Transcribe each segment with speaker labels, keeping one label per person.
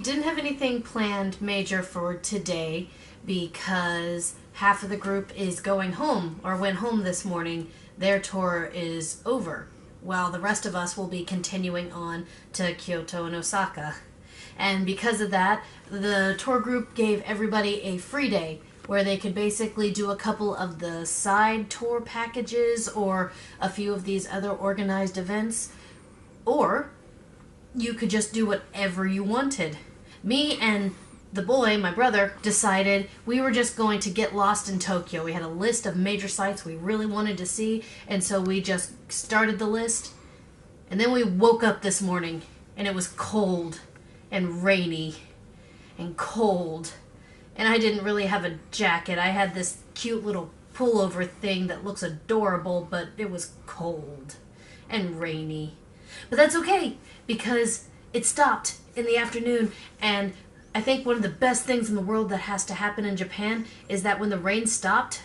Speaker 1: didn't have anything planned major for today because half of the group is going home or went home this morning. Their tour is over, while the rest of us will be continuing on to Kyoto and Osaka. And because of that, the tour group gave everybody a free day where they could basically do a couple of the side tour packages or a few of these other organized events, or you could just do whatever you wanted. Me and the boy, my brother, decided we were just going to get lost in Tokyo. We had a list of major sites we really wanted to see, and so we just started the list. And then we woke up this morning, and it was cold and rainy and cold. And I didn't really have a jacket. I had this cute little pullover thing that looks adorable, but it was cold and rainy. But that's okay, because it stopped in the afternoon, and I think one of the best things in the world that has to happen in Japan is that when the rain stopped,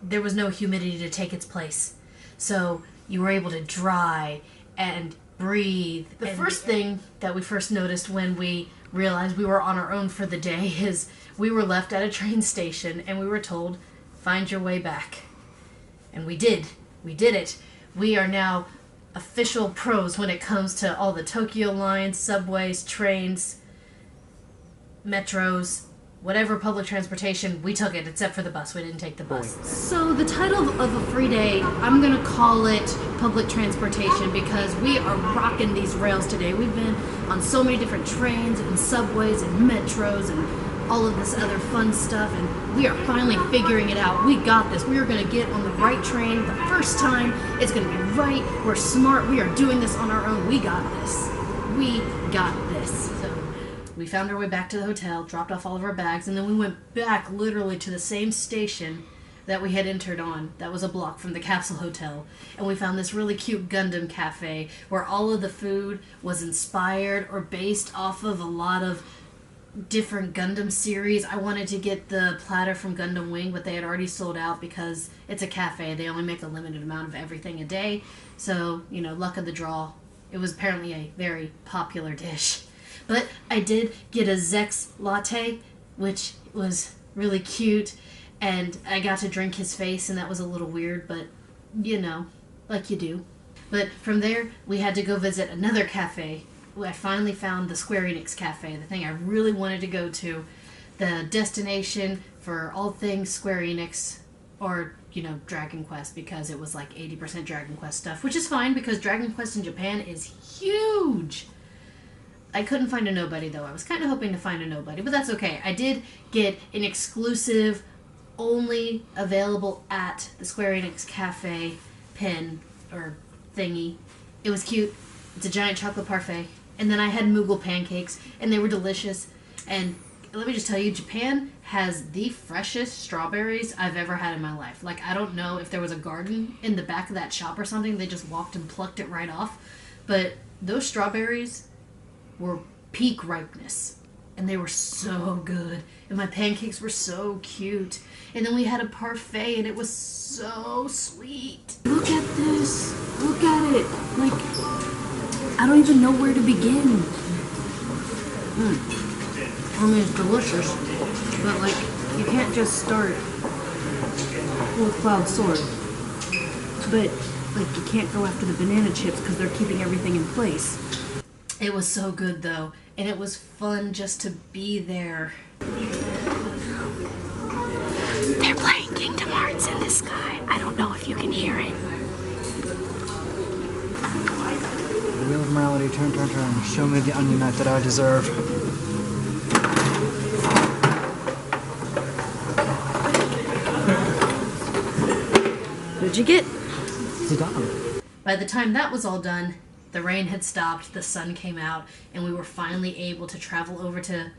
Speaker 1: there was no humidity to take its place. So you were able to dry and breathe. The first thing that we first noticed when we realized we were on our own for the day is we were left at a train station and we were told, find your way back. And we did. We did it. We are now official pros when it comes to all the Tokyo lines, subways, trains, metros, whatever public transportation. We took it, except for the bus. We didn't take the bus. So the title of a free day, I'm going to call it public transportation because we are rocking these rails today. We've been on so many different trains and subways and metros and all of this other fun stuff, and we are finally figuring it out. We got this. We are going to get on the right train the first time. It's going to be right. We're smart. We are doing this on our own. We got this. We got this. So we found our way back to the hotel, dropped off all of our bags, and then we went back literally to the same station that we had entered on. That was a block from the capsule hotel. And we found this really cute Gundam cafe where all of the food was inspired or based off of a lot of different Gundam series. I wanted to get the platter from Gundam Wing, but they had already sold out because it's a cafe. They only make a limited amount of everything a day. So, you know, luck of the draw. It was apparently a very popular dish. But I did get a Zex latte, which was really cute, and I got to drink his face, and that was a little weird, but, you know, like you do. But from there, we had to go visit another cafe. I finally found the Square Enix Cafe, the thing I really wanted to go to, the destination for all things Square Enix, or, you know, Dragon Quest, because it was like 80% Dragon Quest stuff, which is fine because Dragon Quest in Japan is huge. I couldn't find a nobody, though. I was kind of hoping to find a nobody, but that's okay. I did get an exclusive, only available at the Square Enix Cafe pin, or thingy. It was cute. It's a giant chocolate parfait. And then I had Moogle pancakes, and they were delicious. And let me just tell you, Japan has the freshest strawberries I've ever had in my life. Like, I don't know if there was a garden in the back of that shop or something. They just walked and plucked it right off. But those strawberries were peak ripeness. And they were so good. And my pancakes were so cute. And then we had a parfait, and it was so sweet. Look at this. Look at it. Like, I don't even know where to begin. I mean, it's delicious, but like, you can't just start with Cloud Sword. But like, you can't go after the banana chips because they're keeping everything in place. It was so good though, and it was fun just to be there. They're playing Kingdom Hearts in the sky. I don't know if you can hear it.
Speaker 2: The wheel of morality, turn, turn, turn. Show me the onion knife that I deserve.
Speaker 1: What'd you get?
Speaker 2: Zidane.
Speaker 1: By the time that was all done, the rain had stopped, the sun came out, and we were finally able to travel over to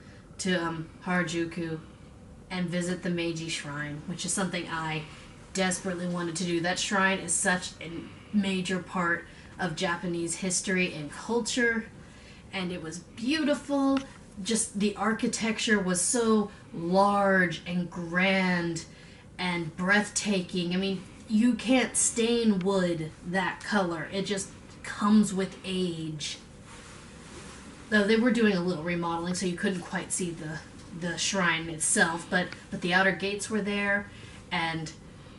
Speaker 1: Harajuku and visit the Meiji Shrine, which is something I desperately wanted to do. That shrine is such a major part of Japanese history and culture, and it was beautiful. Just the architecture was so large and grand and breathtaking. I mean, you can't stain wood that color. It just comes with age. though they were doing a little remodeling, so you couldn't quite see the shrine itself, but the outer gates were there, and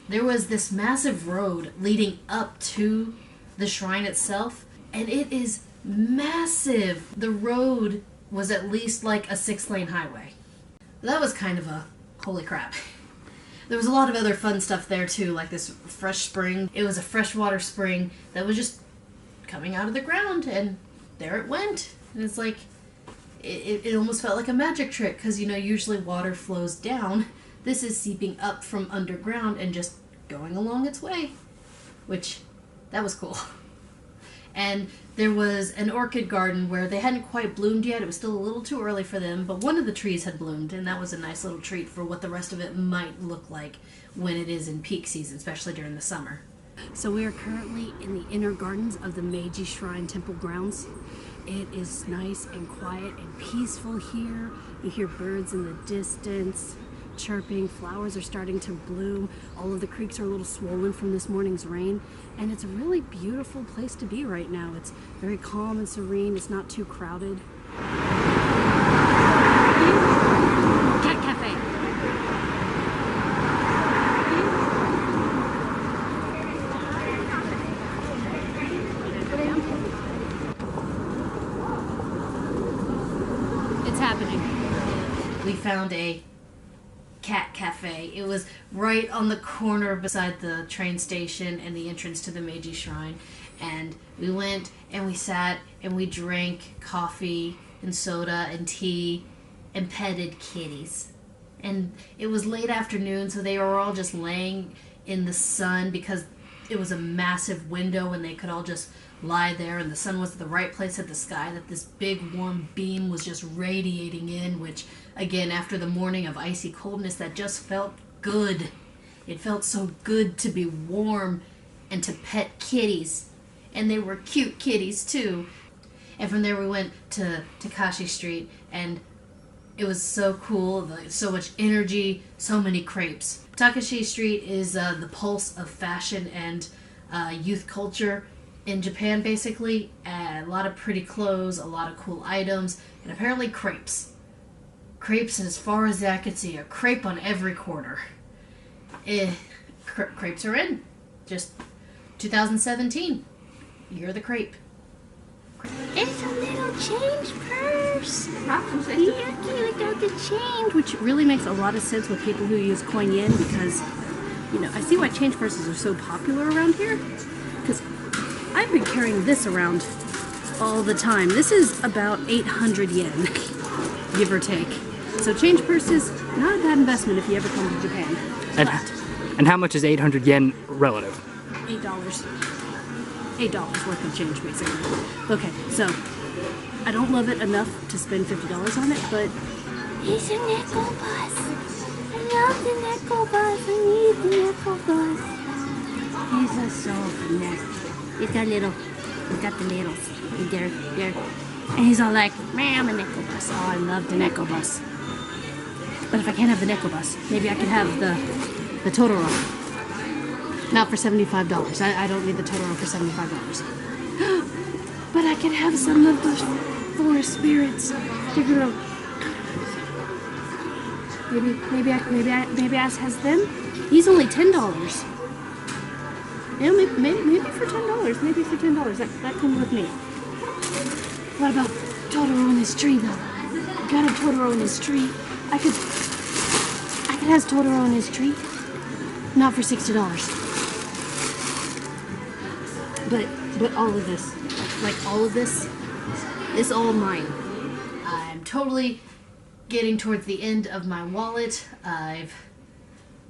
Speaker 1: there was this massive road leading up to the shrine itself, and it is massive. The road was at least like a 6-lane highway. That was kind of a holy crap. There was a lot of other fun stuff there too, like this fresh spring. It was a freshwater spring that was just coming out of the ground, and there it went. And it's like, it almost felt like a magic trick, because, you know, usually water flows down. This is seeping up from underground and just going along its way, which, that was cool. And there was an orchid garden where they hadn't quite bloomed yet. It was still a little too early for them, but one of the trees had bloomed, and that was a nice little treat for what the rest of it might look like when it is in peak season, especially during the summer.
Speaker 3: So we are currently in the inner gardens of the Meiji Shrine Temple grounds. It is nice and quiet and peaceful here. You hear birds in the distance chirping, flowers are starting to bloom, all of the creeks are a little swollen from this morning's rain, and it's a really beautiful place to be right now. It's very calm and serene, it's not too crowded. Cat Cafe.
Speaker 1: It's happening. We found a cat cafe. It was right on the corner beside the train station and the entrance to the Meiji Shrine. And we went and we sat and we drank coffee and soda and tea and petted kitties. And it was late afternoon, so they were all just laying in the sun because it was a massive window and they could all just lie there, and the sun was at the right place at the sky, that this big warm beam was just radiating in, which again, after the morning of icy coldness, that just felt good. It felt so good to be warm and to pet kitties, and they were cute kitties too. And from there we went to Takashi Street, and it was so cool, so much energy, so many crepes. Takashi Street is the pulse of fashion and youth culture in Japan, basically. A lot of pretty clothes, a lot of cool items, and apparently crepes. Crepes as far as I could see, a crepe on every corner. Crepes are in. Just 2017. Year of the crepe.
Speaker 3: It's a little change purse. I got the change, which really makes a lot of sense with people who use coin yen, because, you know, I see why change purses are so popular around here. Because I've been carrying this around all the time. This is about 800 yen, give or take. So change purses, not a bad investment if you ever come to Japan.
Speaker 2: And how much is 800 yen relative?
Speaker 3: $8. $8 worth of change, basically. Okay, so I don't love it enough to spend $50 on it, but he's a nickel bus. I love the nickel bus. I need the nickel bus. He's a so connected. He's got the littles. There. And he's all like, man, I'm a nickel bus. Oh, I love the nickel bus. But if I can't have the nickel bus, maybe I could have the Totoro. Not for $75. I don't need the Totoro for $75. But I could have some of the forest spirits. Maybe Ass has them. He's only $10. Yeah, maybe for $10. Maybe for $10. That comes with me. What about Totoro in his tree, though? Got a Totoro in his tree. I could have Totoro in his tree. Not for $60. But all of this, like all of this, is all mine. I'm totally getting towards the end of my wallet. I've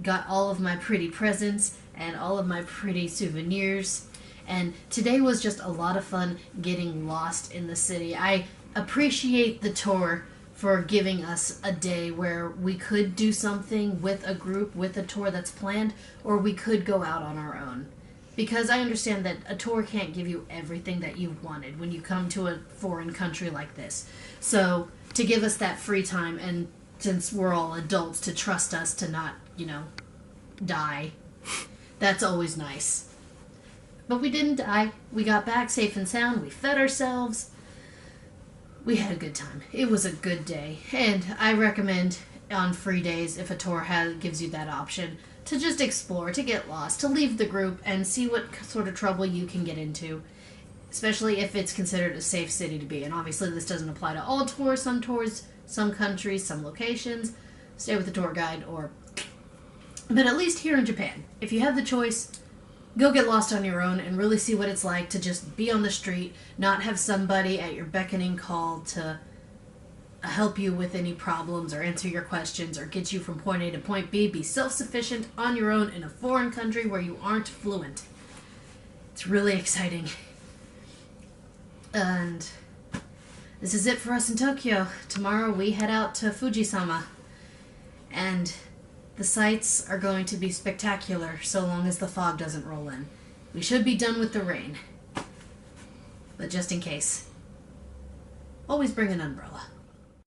Speaker 3: got all of my pretty presents and all of my pretty souvenirs. And today was just a lot of fun getting lost in the city. I appreciate the tour for giving us a day where we could do something with a group, with a tour that's planned, or we could go out on our own. Because I understand that a tour can't give you everything that you wanted when you come to a foreign country like this. So to give us that free time, and since we're all adults, to trust us to not, die, that's always nice. But we didn't die. We got back safe and sound. We fed ourselves.
Speaker 1: we had a good time. It was a good day, and I recommend on free days, if a tour gives you that option, to just explore, to get lost, to leave the group and see what sort of trouble you can get into, especially if it's considered a safe city to be in. Obviously, this doesn't apply to all tours, some countries, some locations. Stay with a tour guide, but at least here in Japan, if you have the choice, go get lost on your own and really see what it's like to just be on the street, not have somebody at your beckoning call to help you with any problems or answer your questions or get you from point A to point B. Be self-sufficient on your own in a foreign country where you aren't fluent. It's really exciting. And this is it for us in Tokyo. Tomorrow we head out to Fuji-sama. And the sights are going to be spectacular so long as the fog doesn't roll in. We should be done with the rain. But just in case, always bring an umbrella.